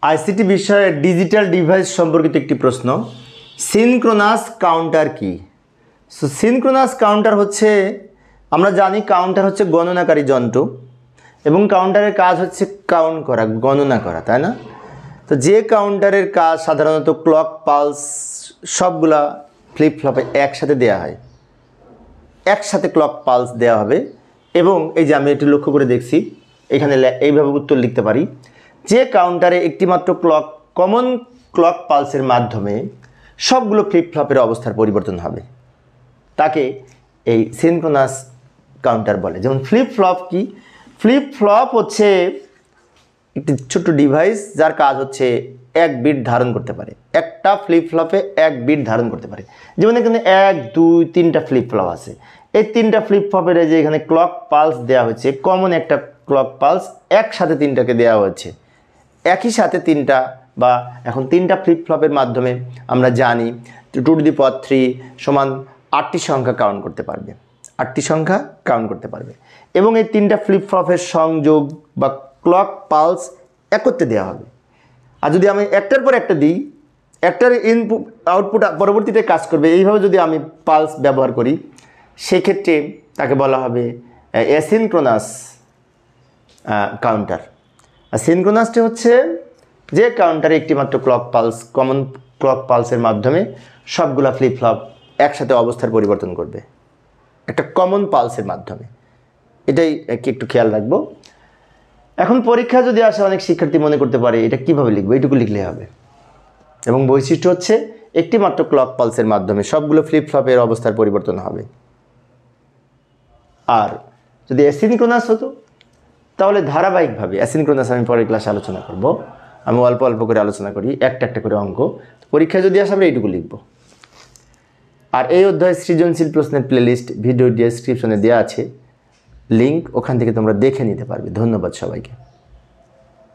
ICT বিষয়ে digital device সম্পর্কিত একটি প্রশ্ন। সিনক্রোনাস কাউন্টার কি? সো সিনক্রোনাস কাউন্টার হচ্ছে, আমরা জানি কাউন্টার হচ্ছে গণনাকারী যন্ত্র এবং কাউন্টারের কাজ হচ্ছে কাউন্ট করা, গণনা করা, তাই না? তো যে কাউন্টারের কাজ সাধারণত ক্লক, পালস সবগুলা ফ্লিপ ফ্লপে একসাথে দেওয়া হয়, একসাথে ক্লক পালস দেওয়া হবে। এবং এই যে আমি একটু লক্ষ্য করে দেখছি, এখানে এইভাবে উত্তর লিখতে পারি যে কাউন্টারে একটিমাত্র কমন ক্লক পালসের মাধ্যমে সবগুলো ফ্লিপ ফ্লপের অবস্থার পরিবর্তন হবে, তাকে এই সিনক্রোনাস কাউন্টার বলে। যেমন ফ্লিপ ফ্লপ কি? ফ্লিপ ফ্লপ হচ্ছে একটি ছোট্ট ডিভাইস যার কাজ হচ্ছে এক বিট ধারণ করতে পারে, একটা ফ্লিপ ফ্লপে এক বিট ধারণ করতে পারে। যেমন এখানে 1, 2, 3টা ফ্লিপ ফ্লপ আছে, এই 3টা ফ্লিপ ফ্লপের যে এখানে ক্লক পালস দেওয়া হয়েছে, কমন একটা ক্লক পালস একসাথে 3টাকে দেওয়া হয়েছে, একই সাথে 3টা বা এখন 3টা ফ্লিপ ফ্লপের মাধ্যমে আমরা জানি 2^3 সমান 8টি সংখ্যা কাউন্ট করতে পারবে, 8টি সংখ্যা কাউন্ট করতে পারবে। এবং এই 3টা ফ্লিপ ফ্লপের সংযোগ বা ক্লক পালস একত্রে দেওয়া হবে। আর যদি আমি একটার পর একটা দিই, একটার ইনপুট আউটপুট পরবর্তীতে কাজ করবে, এইভাবে যদি আমি পালস ব্যবহার করি, সেক্ষেত্রে তাকে বলা হবে অ্যাসিনক্রোনাস কাউন্টার। আর সিনক্রোনাসটি হচ্ছে যে কাউন্টারে একটিমাত্র ক্লক পালস, কমন ক্লক পালসের মাধ্যমে সবগুলা ফ্লিপ ফ্লপ একসাথে অবস্থার পরিবর্তন করবে, একটা কমন পালসের মাধ্যমে। এটাই একটু খেয়াল রাখবো। এখন পরীক্ষা যদি আসে, অনেক শিক্ষার্থী মনে করতে পারে এটা কিভাবে লিখবো, এইটুকু লিখলে হবে। এবং বৈশিষ্ট্য হচ্ছে একটিমাত্র ক্লক পালসের মাধ্যমে সবগুলো ফ্লিপ ফ্লপের অবস্থার পরিবর্তন হবে। আর যদি অ্যাসিনক্রোনাস হতো তাহলে ধারাবাহিকভাবে, অ্যাসিনক্রোনাস আমি পরের ক্লাসে আলোচনা করব, আমি অল্প অল্প করে আলোচনা করি, একটা একটা করে অঙ্ক। পরীক্ষা যদি আসে আমরা এইটুকু লিখব। আর এই অধ্যায়ের সৃজনশীল প্রশ্নের প্লেলিস্ট ভিডিও ডেসক্রিপশনে দেওয়া আছে লিঙ্ক, ওখান থেকে তোমরা দেখে নিতে পারবে। ধন্যবাদ সবাইকে।